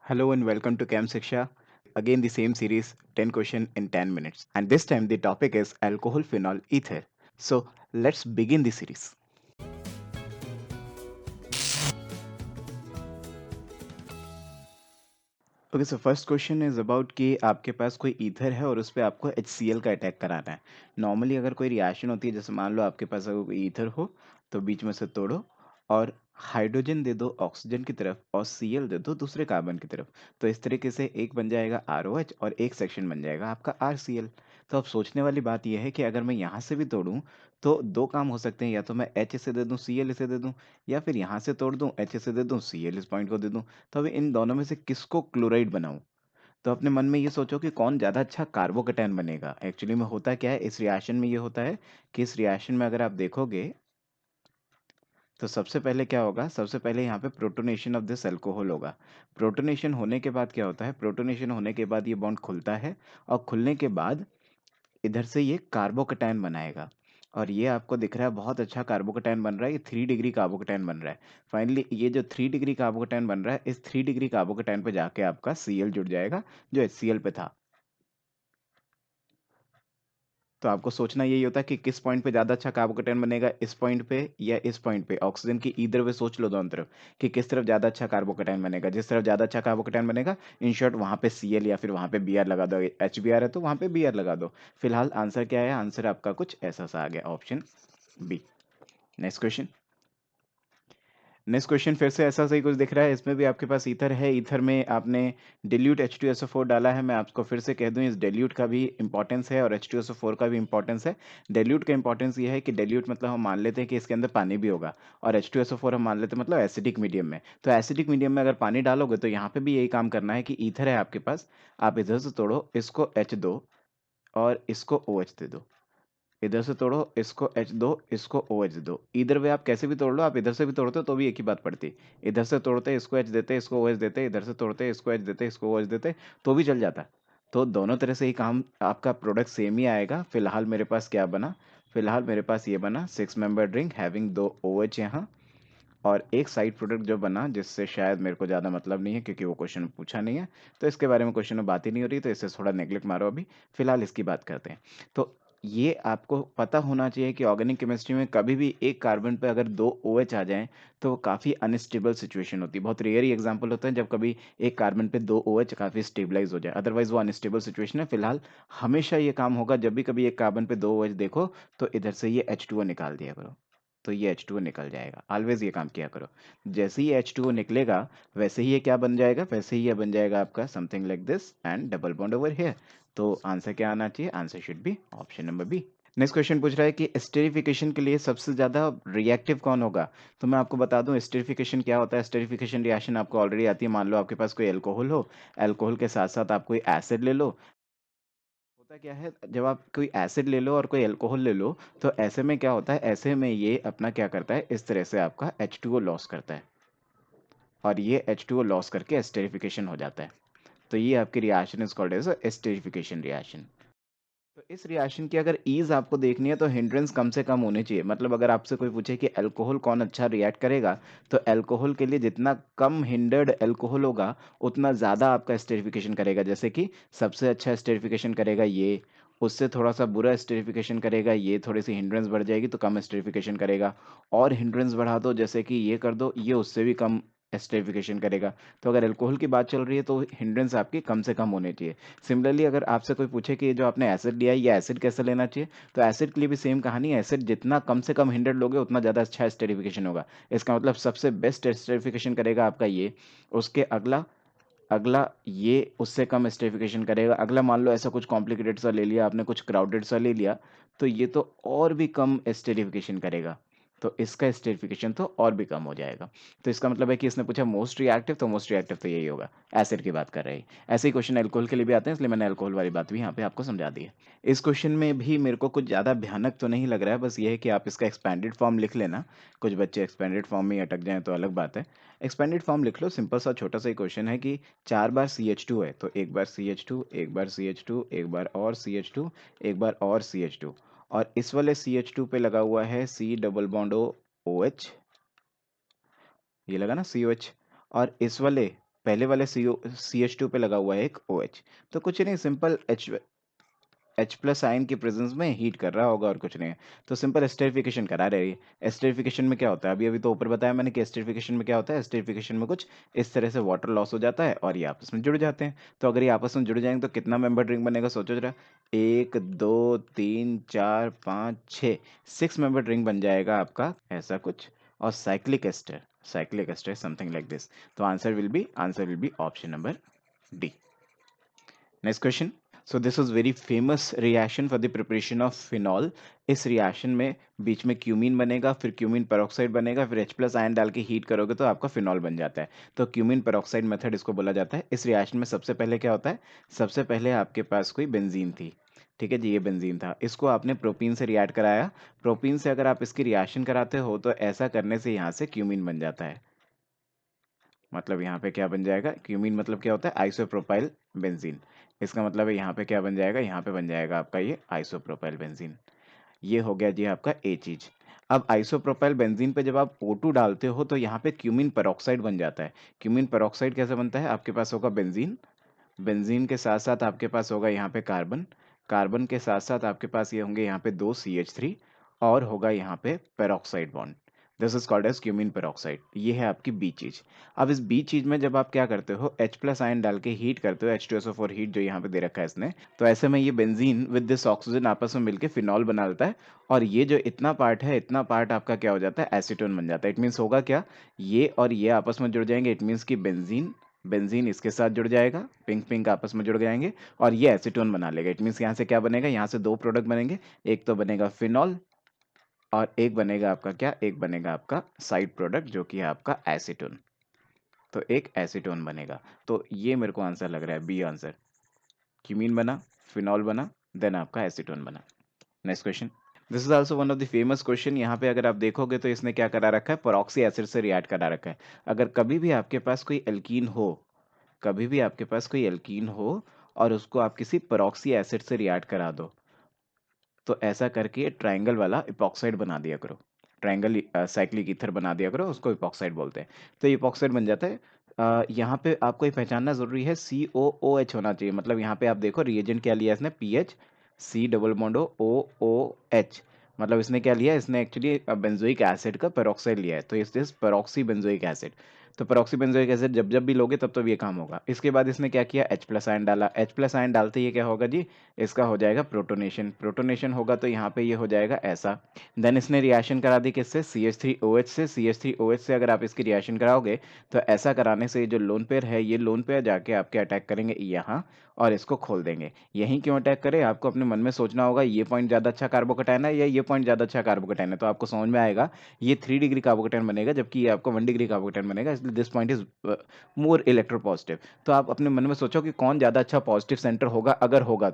Hello and welcome to Cam Siksha. Again, the same series 10 question in 10 minutes. And this time the topic is alcohol, phenol, ether. So let's begin the series. Okay so first question is about कि आपके पास कोई ether है और उस पर आपको HCl का attack कराना है। नॉर्मली अगर कोई रिएक्शन होती है, जैसे मान लो आपके पास अगर कोई ईथर हो तो बीच में से तोड़ो और हाइड्रोजन दे दो ऑक्सीजन की तरफ और Cl दे दो दूसरे कार्बन की तरफ। तो इस तरीके से एक बन जाएगा ROH और एक सेक्शन बन जाएगा आपका RCl। तो अब सोचने वाली बात यह है कि अगर मैं यहाँ से भी तोड़ूं तो दो काम हो सकते हैं, या तो मैं H इसे दे दूं Cl इसे दे दूं, या फिर यहाँ से तोड़ दूं H इसे दे दूं Cl इस पॉइंट को दे दूं। तो अभी इन दोनों में से किसको क्लोराइड बनाऊं? तो अपने मन में ये सोचो कि कौन ज़्यादा अच्छा कार्बोकैटायन बनेगा। एक्चुअली में होता क्या है इस रिएक्शन में, ये होता है कि इस रिएक्शन में अगर आप देखोगे तो सबसे पहले क्या होगा, सबसे पहले यहाँ पे प्रोटोनेशन ऑफ दिस अल्कोहल होगा। प्रोटोनेशन होने के बाद क्या होता है, प्रोटोनेशन होने के बाद ये बॉन्ड खुलता है और खुलने के बाद इधर से ये कार्बोकैटायन बनाएगा। और ये आपको दिख रहा है बहुत अच्छा कार्बोकैटायन बन रहा है, ये 3 डिग्री कार्बोकैटायन बन रहा है। फाइनली ये जो 3 डिग्री कार्बोकैटायन बन रहा है, इस 3 डिग्री कार्बोकैटायन पे जाके आपका Cl जुड़ जाएगा जो HCl पे था। तो आपको सोचना यही होता है कि किस पॉइंट पे ज़्यादा अच्छा कार्बोकैटायन बनेगा, इस पॉइंट पे या इस पॉइंट पे। ऑक्सीजन की ईदर वे सोच लो दोनों तरफ कि किस तरफ ज़्यादा अच्छा कार्बोकैटायन बनेगा। जिस तरफ ज़्यादा अच्छा कार्बोकैटायन बनेगा, इन शॉर्ट वहाँ पे Cl या फिर वहाँ पे Br लगा दो। HBr है तो वहाँ पे Br लगा दो। फिलहाल आंसर क्या है, आंसर आपका कुछ ऐसा सा आ गया, option B. Next question. Next question फिर से ऐसा सही कुछ दिख रहा है, इसमें भी आपके पास ईथर है। ईथर में आपने डिल्यूट H2SO4 डाला है। मैं आपको फिर से कह दूं, इस डिल्यूट का भी इंपॉर्टेंस है और H2SO4 का भी इंपॉर्टेंस है। डिल्यूट का इंपॉर्टेंस ये है कि डिल्यूट मतलब हम मान लेते हैं कि इसके अंदर पानी भी होगा, और H2SO4 हम मान लेते हैं मतलब एसिडिक मीडियम में। तो एसिडिक मीडियम में अगर पानी डालोगे तो यहाँ पे भी यही काम करना है कि ईथर है आपके पास, आप इधर से तोड़ो, इसको H दो और इसको OH दे दो। इधर से तोड़ो, इसको H दो, इसको OH दो। इधर वे आप कैसे भी तोड़ लो, आप इधर से भी तोड़ते हो तो भी एक ही बात पड़ती। इधर से तोड़ते इसको H देते, इसको OH देते, इधर से तोड़ते इसको H देते, इसको OH देते, तो भी चल जाता। तो दोनों तरह से ही काम, आपका प्रोडक्ट सेम ही आएगा। फिलहाल मेरे पास क्या बना, फिलहाल मेरे पास ये बना 6 मेंबर ड्रिंक हैविंग 2 OH यहाँ, और एक साइड प्रोडक्ट जो बना, जिससे शायद मेरे को ज़्यादा मतलब नहीं है क्योंकि वो क्वेश्चन पूछा नहीं है, तो इसके बारे में क्वेश्चन में बात ही नहीं हो रही, तो इससे थोड़ा नेग्लेक्ट मारो। अभी फिलहाल इसकी बात करते हैं। तो ये आपको पता होना चाहिए कि ऑर्गेनिक केमिस्ट्री में कभी भी एक कार्बन पे अगर 2 OH आ जाएं तो वो काफ़ी अनस्टेबल सिचुएशन होती है। बहुत रेयर ही एग्जांपल होता है जब कभी एक कार्बन पे 2 OH काफ़ी स्टेबलाइज हो जाए, अदरवाइज वो अनस्टेबल सिचुएशन है। फिलहाल हमेशा ये काम होगा, जब भी कभी एक कार्बन पे 2 OH देखो तो इधर से ये H2O निकाल दिया करो, तो ये H2O निकल जाएगा। ऑलवेज ये काम किया करो। जैसे ही H2O निकलेगा वैसे ही ये क्या बन जाएगा, वैसे ही ये बन जाएगा आपका something like this and double bond over here. तो आंसर क्या आना चाहिए, answer should be option number B. Next question पूछ रहा है कि स्टेरिफिकेशन के लिए सबसे ज्यादा रिएक्टिव कौन होगा। तो मैं आपको बता दूं स्टेरिफिकेशन क्या होता है। स्टेरिफिकेशन रिएक्शन आपको ऑलरेडी आती है। मान लो आपके पास कोई अल्कोहल हो, अल्कोहल के साथ साथ आप कोई एसिड ले लो। होता क्या है, जब आप कोई एसिड ले लो और कोई अल्कोहल ले लो, तो ऐसे में क्या होता है, ऐसे में ये अपना क्या करता है, इस तरह से आपका H2O लॉस करता है, और ये H2O लॉस करके एस्टेरिफिकेशन हो जाता है। तो ये आपकी reaction is called as esterification reaction. तो इस रिएक्शन की अगर ईज आपको देखनी है तो हिंड्रेंस कम से कम होने चाहिए। मतलब अगर आपसे कोई पूछे कि अल्कोहल कौन अच्छा रिएक्ट करेगा, तो अल्कोहल के लिए जितना कम हिंडर्ड अल्कोहल होगा उतना ज़्यादा आपका स्टेरिफिकेशन करेगा। जैसे कि सबसे अच्छा स्टेरिफिकेशन करेगा ये, उससे थोड़ा सा बुरा स्टेरिफिकेशन करेगा ये, थोड़ी सी हिंड्रेंस बढ़ जाएगी तो कम स्टेरिफिकेशन करेगा। और हिंड्रेंस बढ़ा दो, जैसे कि ये कर दो, ये उससे भी कम स्टेरिफिकेशन करेगा। तो अगर अल्कोहल की बात चल रही है तो हिंड्रेंस आपकी कम से कम होनी चाहिए। सिमिलरली अगर आपसे कोई पूछे कि जो आपने एसिड लिया है ये एसिड कैसे लेना चाहिए, तो एसिड के लिए भी सेम कहानी है। एसिड जितना कम से कम हिंड्रेड लोगे उतना ज़्यादा अच्छा स्टेरिफिकेशन होगा। इसका मतलब सबसे बेस्ट स्टेरिफिकेशन करेगा आपका ये, उसके अगला अगला ये उससे कम स्टेरिफिकेशन करेगा। अगला मान लो ऐसा कुछ कॉम्प्लिकेटेड सा ले लिया आपने, कुछ क्राउडेड सा ले लिया, तो ये तो और भी कम स्टेरिफिकेशन करेगा। तो इसका स्टेरिफिकेशन तो और भी कम हो जाएगा। तो इसका मतलब है कि इसने पूछा मोस्ट रिएक्टिव, तो मोस्ट रिएक्टिव तो यही होगा, एसिड की बात कर रहे हैं। ऐसे ही क्वेश्चन अल्कोहल के लिए भी आते हैं, इसलिए मैंने अल्कोहल वाली बात भी यहाँ पे आपको समझा दी है। इस क्वेश्चन में भी मेरे को कुछ ज़्यादा भयानक तो नहीं लग रहा है, बस ये है कि आप इसका एक्सपेंडेड फॉर्म लिख लेना। कुछ बच्चे एक्सपेंडेड फॉर्म में ही अटक जाएं तो अलग बात है। एक्सपेंडेड फॉर्म लिख लो, सिंपल सा छोटा सा ही क्वेश्चन है कि 4 बार CH2 है, तो एक बार CH2, एक बार CH2, एक बार और CH2, एक बार और CH2, और इस वाले CH2 पे लगा हुआ है C double bond O OH, ये लगा ना COH, और इस वाले पहले वाले CH2 पे लगा हुआ है एक OH, तो कुछ नहीं, सिंपल H प्लस आयन के प्रेजेंस में हीट कर रहा होगा और कुछ नहीं है। तो सिंपल एस्टरिफिकेशन करा रही है। एस्टरिफिकेशन में क्या होता है, अभी अभी तो ऊपर बताया मैंने कि एस्टरिफिकेशन में क्या होता है। एस्टरिफिकेशन में कुछ इस तरह से वाटर लॉस हो जाता है और ये आपस में जुड़ जाते हैं। तो अगर ये आपस में जुड़ जाएंगे तो कितना मेंबर रिंग बनेगा, सोचो जरा। 1 2 3 4 5 6, 6 मेंबर रिंग बन जाएगा आपका ऐसा कुछ। और cyclic ester something like this. तो answer will be option number D. Next question. So this was very famous reaction for the preparation of phenol. इस रिएक्शन में बीच में क्यूमीन बनेगा, फिर क्यूमीन पेरोक्साइड बनेगा, फिर H प्लस आयन डाल के हीट करोगे तो आपका फिनॉल बन जाता है। तो क्यूमीन पेरोक्साइड मेथड इसको बोला जाता है। इस रिएक्शन में सबसे पहले क्या होता है, सबसे पहले आपके पास कोई बेंजीन थी, ठीक है जी, ये बेंजीन था, इसको आपने प्रोपीन से रिएक्ट कराया। प्रोपीन से अगर आप इसकी रिएक्शन कराते हो तो ऐसा करने से यहाँ से क्यूमीन बन जाता है। मतलब यहाँ पे क्या बन जाएगा, क्यूमीन मतलब क्या होता है, आइसोप्रोपाइल बेंजीन। इसका मतलब है यहाँ पे क्या बन जाएगा, यहाँ पे बन जाएगा आपका ये आइसोप्रोपाइल बेंजीन। ये हो गया जी आपका ए चीज। अब आइसोप्रोपाइल बेंजीन पे जब आप O2 डालते हो तो यहाँ पे क्यूमीन पेरोक्साइड बन जाता है। क्यूमीन पेरोक्साइड कैसे बनता है, आपके पास होगा बेंजीन, बेंजीन के साथ साथ आपके पास होगा यहाँ पे कार्बन, कार्बन के साथ साथ आपके पास ये होंगे यहाँ पे 2 CH3 और होगा यहाँ पे peroxide bond. This is called as cumene peroxide. ये है आपकी बी चीज। अब इस बी चीज में जब आप क्या करते हो, H प्लस आयन डाल के हीट करते हो, H2SO4 हीट जो यहाँ पे दे रखा है इसने, तो ऐसे में ये बेंजीन विद दिस ऑक्सीजन आपस में मिलकर फिनॉल बना लेता है। और ये जो इतना पार्ट है, इतना पार्ट आपका क्या हो जाता है, एसीटोन बन जाता है। इट मीन्स होगा क्या, ये और ये आपस में जुड़ जाएंगे। इट मीन्स की बेंजीन, बेंजीन इसके साथ जुड़ जाएगा, पिंक पिंक आपस में जुड़ जाएंगे और ये एसीटोन बना लेगा। इट मीन्स यहाँ से क्या बनेगा, यहाँ से दो प्रोडक्ट बनेंगे, एक तो बनेगा फिनॉल और एक बनेगा आपका क्या, एक बनेगा आपका साइड प्रोडक्ट जो कि है आपका एसीटोन। तो एक एसीटोन बनेगा। तो ये मेरे को आंसर लग रहा है बी आंसर। क्यूमीन बना, फिनॉल बना, देन आपका एसीटोन बना। Next question. This is also one of the famous question. यहाँ पे अगर आप देखोगे तो इसने क्या करा रखा है, परऑक्सी एसिड से रिएक्ट करा रखा है। अगर कभी भी आपके पास कोई एल्कीन हो, कभी भी आपके पास कोई एल्कीन हो और उसको आप किसी परऑक्सी एसिड से रिएक्ट करा दो, तो ऐसा करके ट्रायंगल वाला इपॉक्साइड बना दिया करो। ट्रायंगल साइक्लिक ईथर बना दिया करो, उसको इपॉक्साइड बोलते हैं। तो ये इपॉक्साइड बन जाता है। यहाँ पे आपको ये पहचानना जरूरी है, COOH होना चाहिए। मतलब यहाँ पे आप देखो रिएजेंट क्या लिया है इसने, PH C double bond OOH। मतलब इसने क्या लिया, इसने एक्चुअली बेंजोइक एसिड का पेरोक्साइड लिया है। तो इस दिस पेरोक्सी बेंजोइक एसिड। तो पेरोक्सी बेंजोइक एसिड जब जब भी लोगे तब तब ये काम होगा। इसके बाद इसने क्या किया, H प्लस आयन डाला। H प्लस आयन डालते ही क्या होगा जी, इसका हो जाएगा प्रोटोनेशन। प्रोटोनेशन होगा तो यहाँ पे ये हो जाएगा ऐसा। देन इसने रिएक्शन करा दी किससे, CH3OH से। CH3OH से अगर आप इसकी रिएक्शन कराओगे तो ऐसा कराने से जो लोन पेयर है, ये लोन पेयर जाके आपके अटैक करेंगे यहाँ और इसको खोल देंगे। यहीं क्यों अटैक करें, आपको अपने मन में सोचना होगा, ये पॉइंट ज़्यादा अच्छा कार्बोकैटायन है या ये पॉइंट ज़्यादा अच्छा कार्बोकैटायन है। तो आपको समझ में आएगा ये 3 डिग्री कार्बोकैटायन बनेगा जबकि ये आपको 1 डिग्री कार्बोकैटायन बनेगा, इसलिए this point is more electropositive. तो आप अपने मन में सोचो कि कौन ज़्यादा अच्छा पॉजिटिव सेंटर होगा, अगर होगा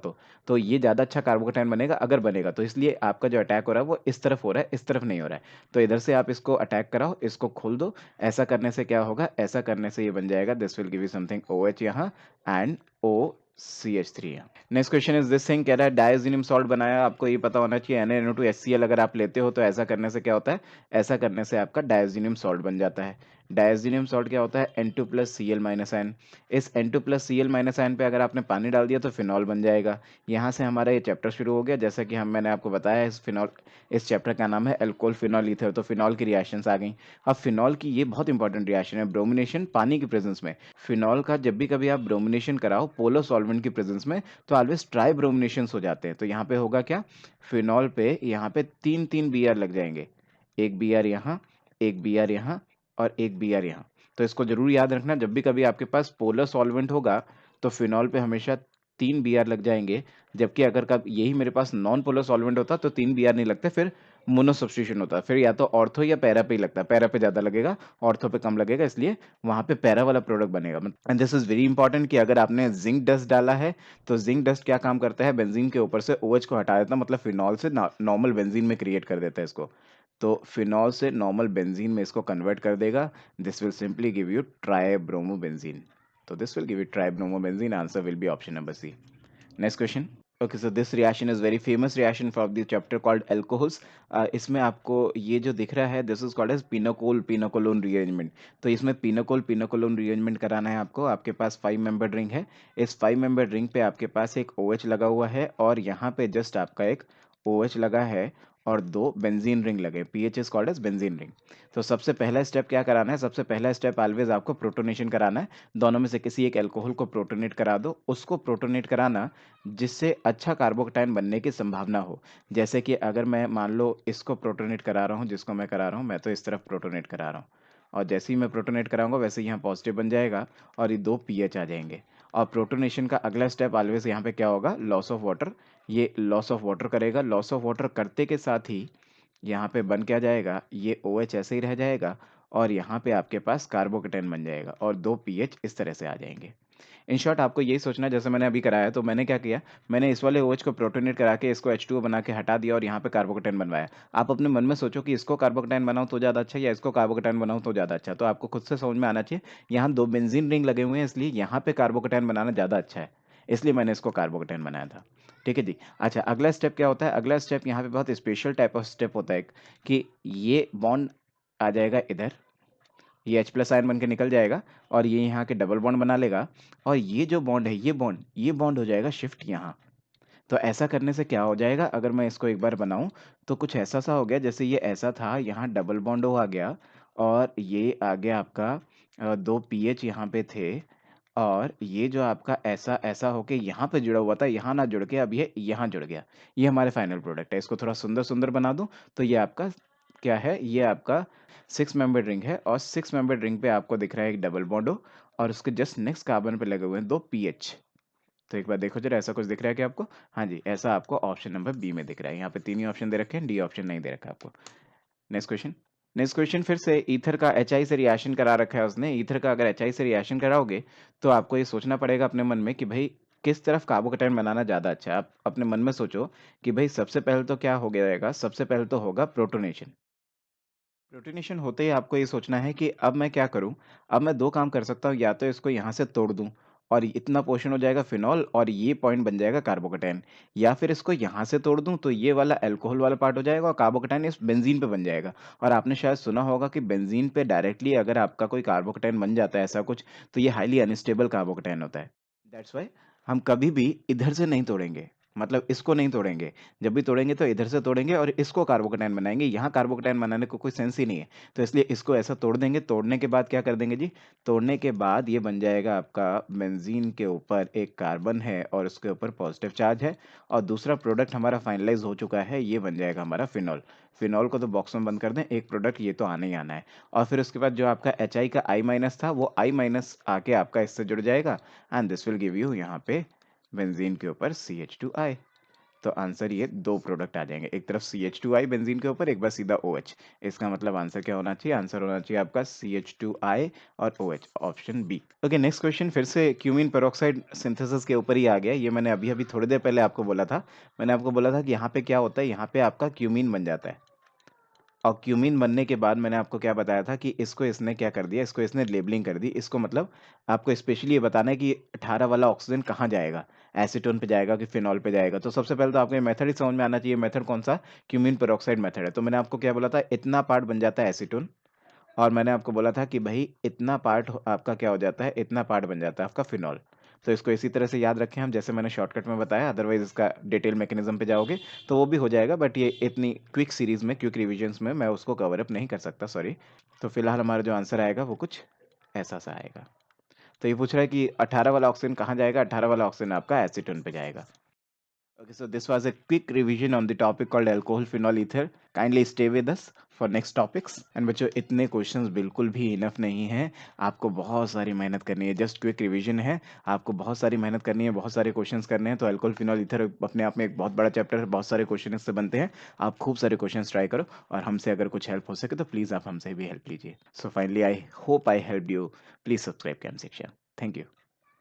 तो ये ज़्यादा अच्छा कार्बोकैटायन बनेगा अगर बनेगा तो। इसलिए आपका जो अटैक हो रहा है वो इस तरफ हो रहा है, इस तरफ नहीं हो रहा है। तो इधर से आप इसको अटैक कराओ, इसको खोल दो। ऐसा करने से क्या होगा, ऐसा करने से ये बन जाएगा, this will give you something OH यहाँ एंड OCH3 यहाँ। Next question is this thing, कह रहा है डायज़ोनियम सॉल्ट बनाया। आपको ये पता होना चाहिए NaNO2HCl अगर आप लेते हो तो ऐसा करने से क्या होता है, ऐसा करने से आपका डायज़ोनियम सॉल्ट बन जाता है। डायज़ोनियम सॉल्ट क्या होता है, N2+Cl-आयन। इस N2+Cl-आयन पे अगर आपने पानी डाल दिया तो फिनॉल बन जाएगा। यहाँ से हमारा ये चैप्टर शुरू हो गया। जैसा कि मैंने आपको बताया, इस चैप्टर का नाम है अल्कोहल फिनॉल ईथर। तो फिनॉल की रिएक्शंस आ गई। अब फिनॉल की ये बहुत इंपॉर्टेंट रिएक्शन है, ब्रोमिनेशन पानी की प्रेजेंस में। फिनॉल का जब भी कभी आप ब्रोमिनेशन कराओ पोलर सॉल्वेंट की प्रेजेंस में तो ऑलवेज ट्राई ब्रोमिनेशन हो जाते हैं। तो यहाँ पे होगा क्या, फिनॉल पे यहाँ पे 3-3 Br लग जाएंगे। एक Br यहाँ, एक Br यहाँ और एक Br यहाँ। तो इसको जरूर याद रखना, जब भी कभी आपके पास पोलर सॉल्वेंट होगा तो फिनॉल पे हमेशा 3 Br लग जाएंगे। जबकि अगर कब यही मेरे पास नॉन पोलर सॉल्वेंट होता तो 3 Br नहीं लगते, फिर मोनो सब्स्टिट्यूशन होता, फिर या तो ऑर्थो या पैरा पे ही लगता। पैरा पे ज़्यादा लगेगा, ऑर्थो पे कम लगेगा, इसलिए वहाँ पे पैरा वाला प्रोडक्ट बनेगा। And this is very important कि अगर आपने जिंक डस्ट डाला है तो जिंक डस्ट क्या काम करता है, बेंजीन के ऊपर से OH को हटा देता है, मतलब फिनॉल से नॉर्मल बेंजीन में क्रिएट कर देता है इसको। तो फिनॉल से नॉर्मल बेंजीन में इसको कन्वर्ट कर देगा। This will simply give you tribromobenzene. तो this will give you tribromobenzene. Answer will be option number C. Next question. Okay, so this reaction is very famous reaction from the chapter called alcohols. इसमें आपको ये जो दिख रहा है, this is called as pinacol pinacolone rearrangement. तो इसमें पिनोकोल pinacolone rearrangement कराना है आपको। आपके पास 5 मेंबर रिंग है। इस 5 मेंबर रिंग पे आपके पास एक OH लगा हुआ है और यहाँ पे जस्ट आपका एक OH लगा है और 2 बेंजीन रिंग लगे। PH is called as benzene ring. तो सबसे पहला स्टेप क्या कराना है? सबसे पहला स्टेप ऑलवेज आपको प्रोटोनेशन कराना है। दोनों में से किसी एक अल्कोहल को प्रोटोनेट करा दो। उसको प्रोटोनेट कराना जिससे अच्छा कार्बोकैटायन बनने की संभावना हो। जैसे कि अगर मैं मान लो इसको प्रोटोनेट करा रहा हूँ, जिसको मैं करा रहा हूँ, मैं तो इस तरफ प्रोटोनेट करा रहा हूँ और जैसे ही मैं प्रोटोनेट कराऊंगा वैसे ही यहाँ पॉजिटिव बन जाएगा और ये 2 पीएच आ जाएंगे। और प्रोटोनेशन का अगला स्टेप ऑलवेज यहाँ पे क्या होगा? Loss of water. ये लॉस ऑफ वाटर करेगा। लॉस ऑफ वाटर करते के साथ ही यहाँ पे बन क्या जाएगा? ये OH ऐसे ही रह जाएगा और यहाँ पे आपके पास कार्बोकैटायन बन जाएगा और 2 पीएच इस तरह से आ जाएंगे। इन शॉर्ट आपको यही सोचना है जैसे मैंने अभी कराया। तो मैंने क्या किया, मैंने इस वाले OH को प्रोटोनेट करा के इसको H2O बना के हटा दिया और यहाँ पे कार्बोकैटायन बनवाया। आप अपने मन में सोचो कि इसको कार्बोकैटायन बनाऊं तो ज़्यादा अच्छा या इसको कार्बोकैटायन बनाऊं तो ज़्यादा अच्छा। तो आपको खुद से समझ में आना चाहिए, यहाँ 2 बेंजीन रिंग लगे हुए हैं इसलिए यहाँ पे कार्बोकैटायन बनाना ज़्यादा अच्छा है, इसलिए मैंने इसको कार्बोकैटायन बनाया था। ठीक है जी। अच्छा, अगला स्टेप क्या होता है? अगला स्टेप यहाँ पे बहुत स्पेशल टाइप ऑफ स्टेप होता है कि ये बॉन्ड आ जाएगा इधर, ये H+ आयन बन के निकल जाएगा और ये यहाँ के डबल बॉन्ड बना लेगा और ये जो बॉन्ड है, ये बॉन्ड हो जाएगा शिफ्ट यहाँ। तो ऐसा करने से क्या हो जाएगा? अगर मैं इसको एक बार बनाऊं तो कुछ ऐसा सा हो गया जैसे ये ऐसा था, यहाँ डबल बॉन्ड हो आ गया और ये आ गया आपका 2 पीएच यहाँ पे थे और ये जो आपका ऐसा ऐसा होके यहाँ पे जुड़ा हुआ था, यहाँ ना जुड़ के अब ये यहाँ जुड़ गया। ये हमारे फाइनल प्रोडक्ट है। इसको थोड़ा सुंदर सुंदर बना दूं तो ये आपका क्या है? ये आपका 6 मेंबर रिंग है और 6 मेंबर रिंग पे आपको दिख रहा है एक डबल बॉन्ड हो और उसके जस्ट नेक्स्ट कार्बन पे लगे हुए हैं 2 पीएच। तो एक बार देखो जरा, ऐसा कुछ दिख रहा है क्या आपको? हाँ जी, ऐसा आपको ऑप्शन नंबर बी में दिख रहा है। यहाँ पे 3 ही ऑप्शन दे रखे हैं, डी ऑप्शन नहीं दे रखा है आपको। Next question. नेक्स्ट क्वेश्चन फिर से ईथर का HI से रिएक्शन करा रखा है उसने। ईथर का अगर HI से रिएक्शन कराओगे तो आपको ये सोचना पड़ेगा अपने मन में कि भाई किस तरफ कार्बोकैटायन बनाना ज़्यादा अच्छा है। आप अपने मन में सोचो कि भाई सबसे पहले तो क्या हो जाएगा? सबसे पहले तो होगा प्रोटोनेशन। प्रोटीनेशन होते ही आपको ये सोचना है कि अब मैं क्या करूं? अब मैं 2 काम कर सकता हूं, या तो इसको यहाँ से तोड़ दूं और इतना पोर्शन हो जाएगा फिनॉल और ये पॉइंट बन जाएगा कार्बोकैटायन, या फिर इसको यहाँ से तोड़ दूं तो ये वाला अल्कोहल वाला पार्ट हो जाएगा और कार्बोकैटायन इस बेंजीन पे बन जाएगा। और आपने शायद सुना होगा कि बेंजीन पे डायरेक्टली अगर आपका कोई कार्बोकैटायन बन जाता है ऐसा कुछ, तो ये हाईली अनस्टेबल कार्बोकैटायन होता है। दैट्स व्हाई हम कभी भी इधर से नहीं तोड़ेंगे, मतलब इसको नहीं तोड़ेंगे। जब भी तोड़ेंगे तो इधर से तोड़ेंगे और इसको कार्बोकैटायन बनाएंगे। यहाँ कार्बोकैटायन बनाने को कोई सेंस ही नहीं है, तो इसलिए इसको ऐसा तोड़ देंगे। तोड़ने के बाद क्या कर देंगे जी? तोड़ने के बाद ये बन जाएगा आपका बेंजीन के ऊपर एक कार्बन है और उसके ऊपर पॉजिटिव चार्ज है और दूसरा प्रोडक्ट हमारा फाइनलाइज हो चुका है, ये बन जाएगा हमारा फिनॉल। फिनॉल को तो बॉक्स में बंद कर दें, एक प्रोडक्ट ये तो आना ही आना है। और फिर उसके बाद जो आपका HI का I- था वो I- आके आपका इससे जुड़ जाएगा and this will give you यहाँ पे बेंजीन के ऊपर CH2I। तो आंसर ये 2 प्रोडक्ट आ जाएंगे, एक तरफ CH2I बेंजीन के ऊपर, एक बार सीधा OH। इसका मतलब आंसर क्या होना चाहिए? आंसर होना चाहिए आपका CH2I और OH, option B. Okay, next question फिर से क्यूमीन पेरोक्साइड सिंथेसिस के ऊपर ही आ गया। ये मैंने अभी अभी थोड़ी देर पहले आपको बोला था। मैंने आपको बोला था कि यहाँ पे क्या होता है, यहाँ पे आपका क्यूमीन बन जाता है और क्यूमीन बनने के बाद मैंने आपको क्या बताया था कि इसको इसने क्या कर दिया? इसको इसने लेबलिंग कर दी। इसको मतलब आपको स्पेशली ये बताना है कि 18 वाला ऑक्सीजन कहाँ जाएगा? एसीटोन पे जाएगा कि फिनॉल पे जाएगा? तो सबसे पहले तो आपको ये मेथड ही समझ में आना चाहिए। मेथड कौन सा? क्यूमीन पेरोक्साइड मेथड है। तो मैंने आपको क्या बोला था? इतना पार्ट बन जाता है एसीटोन और मैंने आपको बोला था कि भाई इतना पार्ट आपका क्या हो जाता है? इतना पार्ट बन जाता है आपका फिनॉल। तो इसको इसी तरह से याद रखें हम, जैसे मैंने शॉर्टकट में बताया। अदरवाइज इसका डिटेल मैकेनिज्म पे जाओगे तो वो भी हो जाएगा, बट ये इतनी क्विक सीरीज में, क्विक रिविजन्स में मैं उसको कवर अप नहीं कर सकता, सॉरी। तो फिलहाल हमारा जो आंसर आएगा वो कुछ ऐसा सा आएगा। तो ये पूछ रहा है कि 18 वाला ऑक्सीजन कहाँ जाएगा? 18 वाला ऑक्सीजन आपका एसीटोन पे जाएगा। Okay, so this was a quick revision on the topic called alcohol phenol ether. Kindly stay with us for next topics. And बच्चों, इतने क्वेश्चंस बिल्कुल भी इनफ नहीं है। आपको बहुत सारी मेहनत करनी है। जस्ट क्विक रिवीजन है, आपको बहुत सारी मेहनत करनी है, बहुत सारे क्वेश्चंस करने हैं। तो अल्कोहल फिनॉल ईथर अपने आप में एक बहुत बड़ा चैप्टर है, बहुत सारे क्वेश्चन इससे बनते हैं। आप खूब सारे क्वेश्चंस ट्राई करो और हमसे अगर कुछ हेल्प हो सके तो प्लीज़ आप हमसे भी हेल्प लीजिए। So finally I hope I help you. Please subscribe कैम शिक्षा। Thank you.